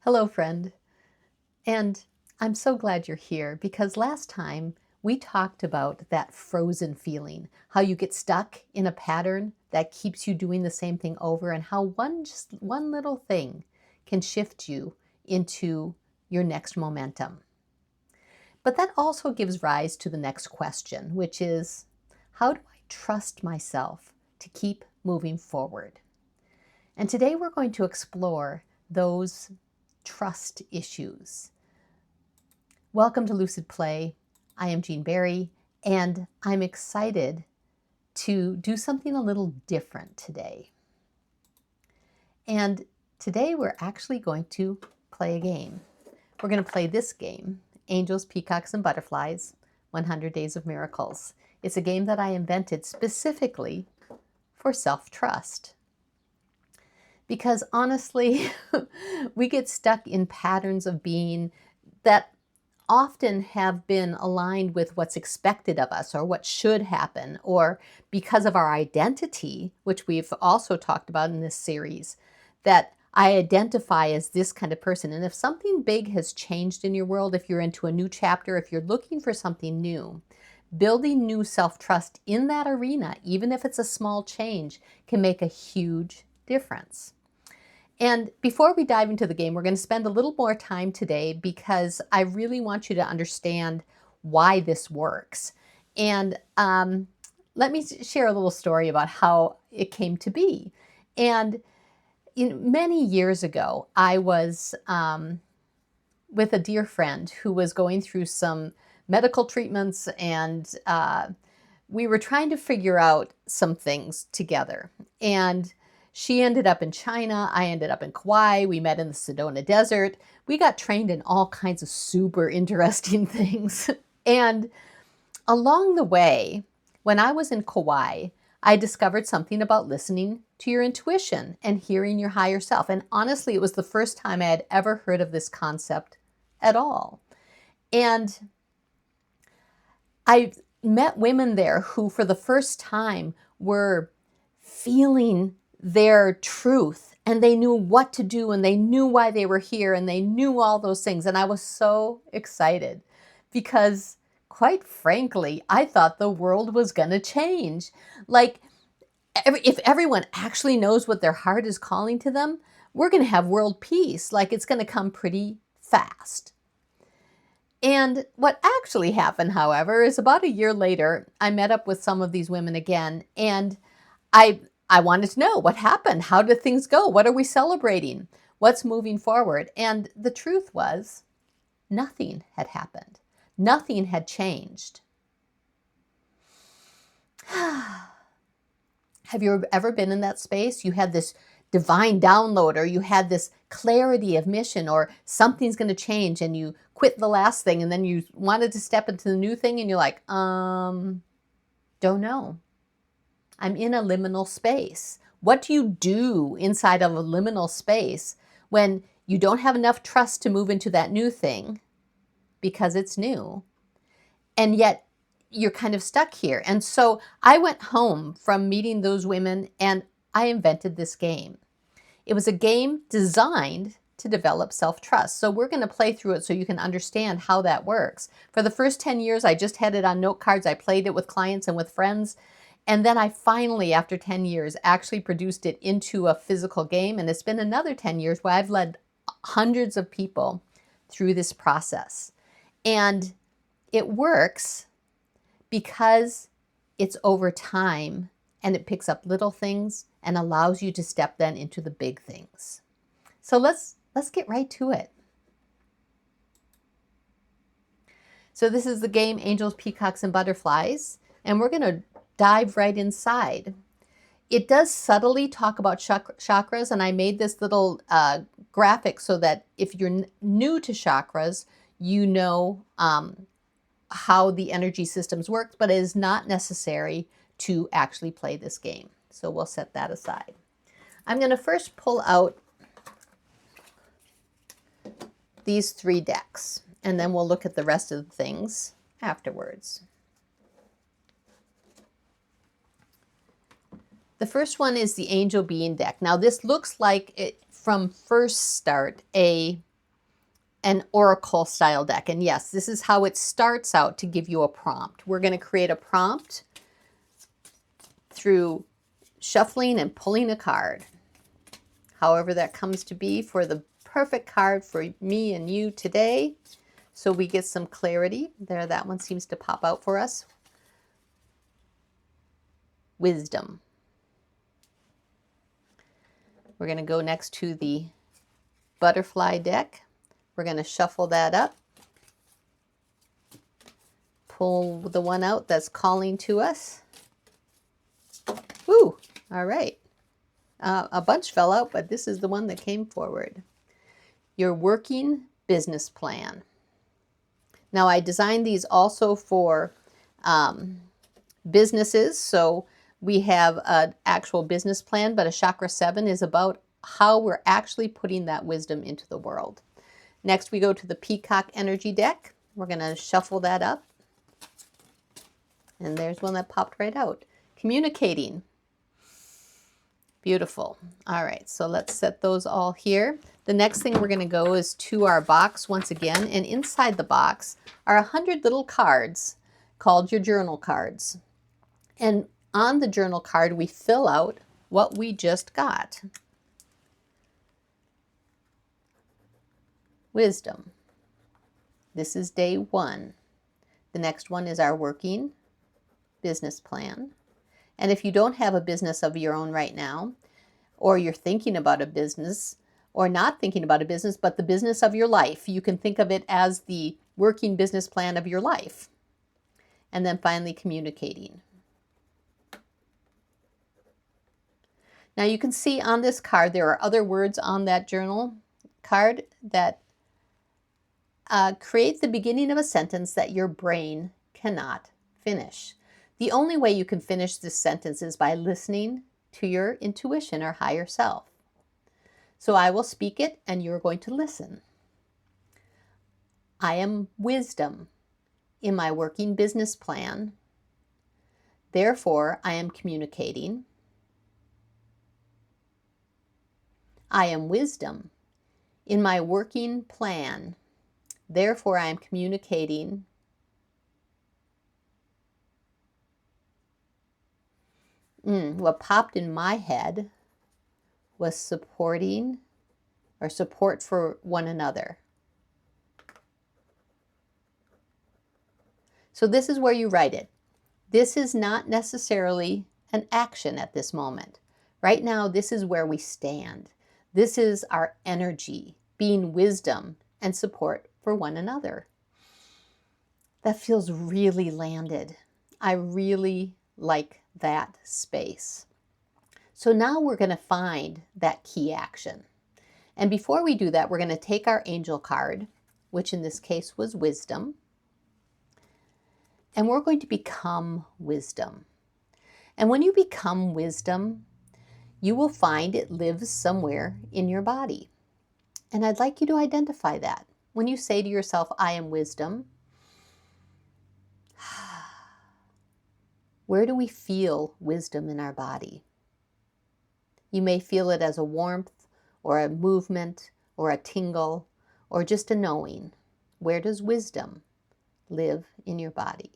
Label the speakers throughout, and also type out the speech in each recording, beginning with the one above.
Speaker 1: Hello, friend. And I'm so glad you're here because last time we talked about that frozen feeling, how you get stuck in a pattern that keeps you doing the same thing over, and how just one little thing can shift you into your next momentum. But that also gives rise to the next question, which is, how do I trust myself to keep moving forward? And today we're going to explore those trust issues. Welcome to Lucid Play. I am Jean Barry, and I'm excited to do something a little different today. And today we're actually going to play a game. We're going to play this game, Angels, Peacocks, and Butterflies, 100 Days of Miracles. It's a game that I invented specifically for self-trust. Because honestly, we get stuck in patterns of being that often have been aligned with what's expected of us or what should happen, or because of our identity, which we've also talked about in this series, that I identify as this kind of person. And if something big has changed in your world, if you're into a new chapter, if you're looking for something new, building new self-trust in that arena, even if it's a small change, can make a huge difference. And before we dive into the game, we're going to spend a little more time today because I really want you to understand why this works. And let me share a little story about how it came to be. And many years ago, I was with a dear friend who was going through some medical treatments, and we were trying to figure out some things together. And she ended up in China. I ended up in Kauai. We met in the Sedona Desert. We got trained in all kinds of super interesting things. And along the way, when I was in Kauai, I discovered something about listening to your intuition and hearing your higher self. And honestly, it was the first time I had ever heard of this concept at all. And I met women there who, for the first time, were feeling their truth, and they knew what to do, and they knew why they were here, and they knew all those things. And I was so excited because, quite frankly, I thought the world was going to change. Like, if everyone actually knows what their heart is calling to them, we're going to have world peace. Like, it's going to come pretty fast. And what actually happened, however, is about a year later, I met up with some of these women again, and I wanted to know what happened. How did things go? What are we celebrating? What's moving forward? And the truth was, nothing had happened. Nothing had changed. Have you ever been in that space? You had this divine download, or you had this clarity of mission, or something's going to change, and you quit the last thing, and then you wanted to step into the new thing, and you're like, don't know. I'm in a liminal space. What do you do inside of a liminal space when you don't have enough trust to move into that new thing because it's new, and yet you're kind of stuck here? And so I went home from meeting those women, and I invented this game. It was a game designed to develop self-trust. So we're going to play through it so you can understand how that works. For the first 10 years, I just had it on note cards. I played it with clients and with friends. And then I finally, after 10 years, actually produced it into a physical game. And it's been another 10 years where I've led hundreds of people through this process. And it works because it's over time, and it picks up little things and allows you to step then into the big things. So let's get right to it. So this is the game Angels, Peacocks, and Butterflies, and we're going to dive right inside. It does subtly talk about chakras, and I made this little graphic so that if you're new to chakras, you know how the energy systems work, but it is not necessary to actually play this game. So we'll set that aside. I'm going to first pull out these 3 decks, and then we'll look at the rest of the things afterwards. The first one is the Angel Being deck. Now this looks like, it, from first start, a an oracle style deck. And yes, this is how it starts out to give you a prompt. We're going to create a prompt through shuffling and pulling a card. However that comes to be for the perfect card for me and you today. So we get some clarity. There, that one seems to pop out for us. Wisdom. We're going to go next to the butterfly deck. We're going to shuffle that up. Pull the one out that's calling to us. Woo! All right. A bunch fell out, but this is the one that came forward. Your working business plan. Now, I designed these also for businesses, so we have an actual business plan, but a chakra 7 is about how we're actually putting that wisdom into the world. Next, we go to the peacock energy deck. We're going to shuffle that up. And there's one that popped right out. Communicating. Beautiful. All right, so let's set those all here. The next thing we're going to go is to our box once again, and inside the box are 100 little cards called your journal cards. And on the journal card, we fill out what we just got. Wisdom. This is day 1. The next one is our working business plan. And if you don't have a business of your own right now, or you're thinking about a business, or not thinking about a business, but the business of your life, you can think of it as the working business plan of your life. And then finally, communicating. Now you can see on this card, there are other words on that journal card that create the beginning of a sentence that your brain cannot finish. The only way you can finish this sentence is by listening to your intuition or higher self. So I will speak it and you're going to listen. I am wisdom in my working business plan. Therefore, I am communicating. I am wisdom in my working plan. Therefore, I am communicating. What popped in my head was supporting or support for one another. So this is where you write it. This is not necessarily an action at this moment. Right now, this is where we stand. This is our energy, being wisdom and support for one another. That feels really landed. I really like that space. So now we're going to find that key action. And before we do that, we're going to take our angel card, which in this case was wisdom, and we're going to become wisdom. And when you become wisdom, you will find it lives somewhere in your body. And I'd like you to identify that. When you say to yourself, I am wisdom, where do we feel wisdom in our body? You may feel it as a warmth or a movement or a tingle or just a knowing. Where does wisdom live in your body?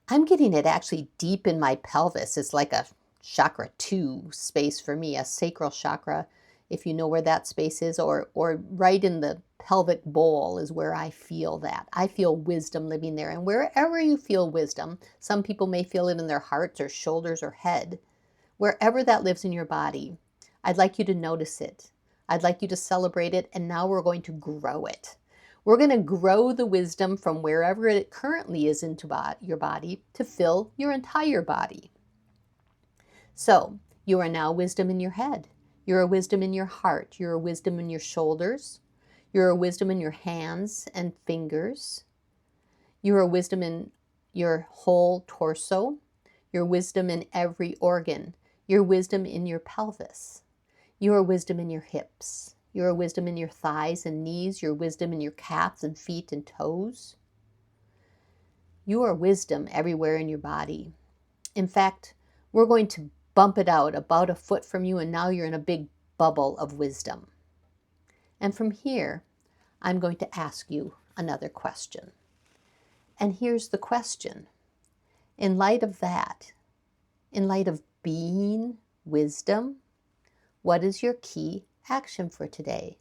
Speaker 1: I'm getting it actually deep in my pelvis. It's like a chakra 2 space for me, a sacral chakra, if you know where that space is, or right in the pelvic bowl is where I feel that. I feel wisdom living there. And wherever you feel wisdom, some people may feel it in their hearts or shoulders or head. Wherever that lives in your body, I'd like you to notice it. I'd like you to celebrate it, and now we're going to grow it. We're going to grow the wisdom from wherever it currently is into your body to fill your entire body. So you are now wisdom in your head. You're a wisdom in your heart. You're a wisdom in your shoulders. You're a wisdom in your hands and fingers. You're a wisdom in your whole torso. Your wisdom in every organ. Your wisdom in your pelvis. Your wisdom in your hips. Your wisdom in your thighs and knees. Your wisdom in your calves and feet and toes. You are wisdom everywhere in your body. In fact, we're going to bump it out about a foot from you, and now you're in a big bubble of wisdom. And from here, I'm going to ask you another question. And here's the question. In light of that, in light of being wisdom, what is your key action for today?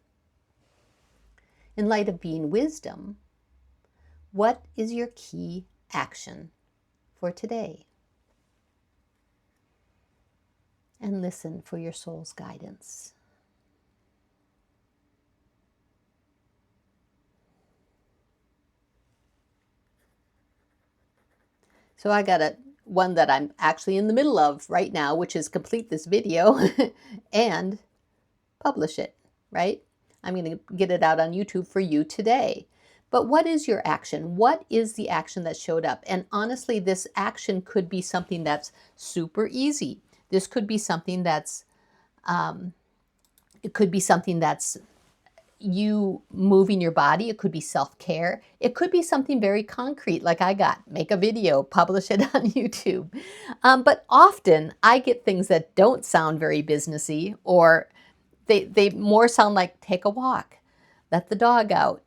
Speaker 1: In light of being wisdom, what is your key action for today? And listen for your soul's guidance. So I got one that I'm actually in the middle of right now, which is complete this video and publish it, right? I'm going to get it out on YouTube for you today. But what is your action? What is the action that showed up? And honestly, this action could be something that's super easy. This could be something that's, it could be something that's you moving your body. It could be self-care. It could be something very concrete like I got. Make a video, publish it on YouTube. But often I get things that don't sound very businessy, or they more sound like take a walk, let the dog out.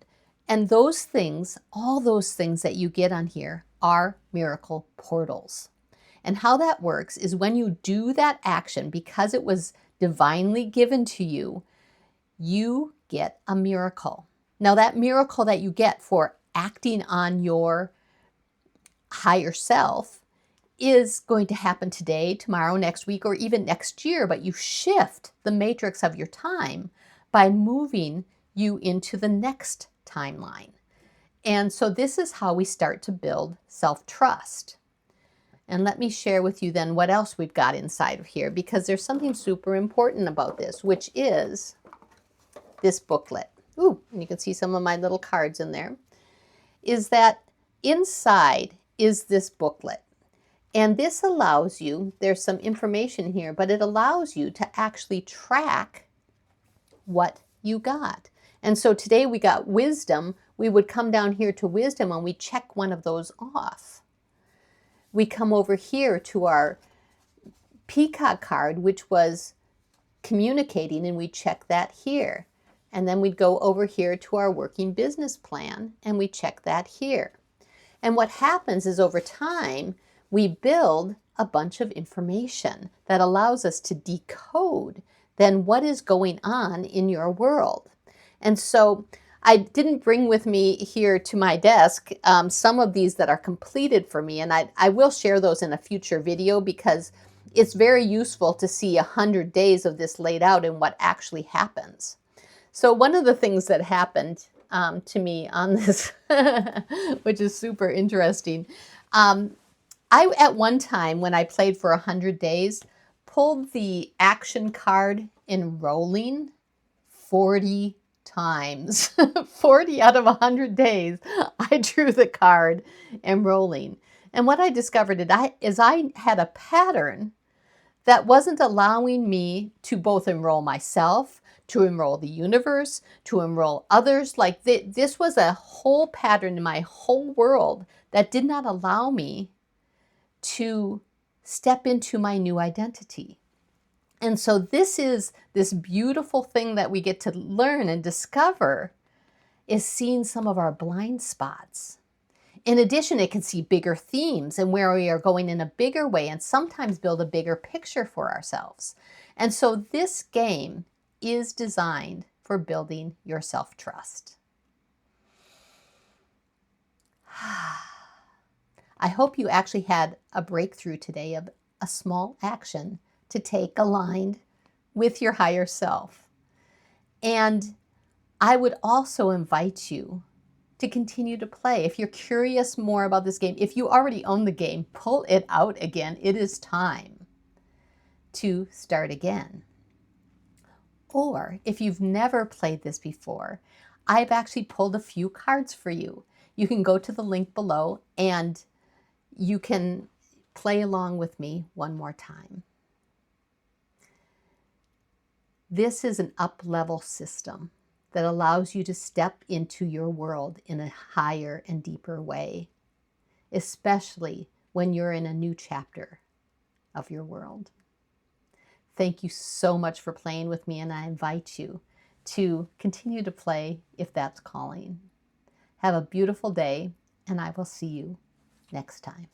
Speaker 1: And those things, all those things that you get on here are miracle portals. And how that works is when you do that action, because it was divinely given to you, you get a miracle. Now that miracle that you get for acting on your higher self is going to happen today, tomorrow, next week, or even next year, but you shift the matrix of your time by moving you into the next timeline. And so this is how we start to build self-trust. And let me share with you then what else we've got inside of here, because there's something super important about this, which is this booklet. Ooh, and you can see some of my little cards in there. Is that inside is this booklet. And this allows you, there's some information here, but it allows you to actually track what you got. And so today we got wisdom. We would come down here to wisdom and we check one of those off. We come over here to our peacock card, which was communicating, and we check that here. And then we'd go over here to our working business plan and we check that here. And what happens is over time, we build a bunch of information that allows us to decode then what is going on in your world. And so I didn't bring with me here to my desk some of these that are completed for me, and I will share those in a future video because it's very useful to see 100 days of this laid out and what actually happens. So one of the things that happened to me on this, which is super interesting, I, at one time, when I played for 100 days, pulled the action card enrolling 40 times. 40 out of 100 days, I drew the card enrolling. And what I discovered is I had a pattern that wasn't allowing me to both enroll myself, to enroll the universe, to enroll others. Like this was a whole pattern in my whole world that did not allow me to step into my new identity. And so this is this beautiful thing that we get to learn and discover, is seeing some of our blind spots. In addition, it can see bigger themes and where we are going in a bigger way, and sometimes build a bigger picture for ourselves. And so this game is designed for building your self-trust. I hope you actually had a breakthrough today of a small action to take aligned with your higher self. And I would also invite you to continue to play. If you're curious more about this game, if you already own the game, pull it out again. It is time to start again. Or if you've never played this before, I've actually pulled a few cards for you. You can go to the link below and you can play along with me one more time. This is an up-level system that allows you to step into your world in a higher and deeper way, especially when you're in a new chapter of your world. Thank you so much for playing with me, and I invite you to continue to play if that's calling. Have a beautiful day, and I will see you next time.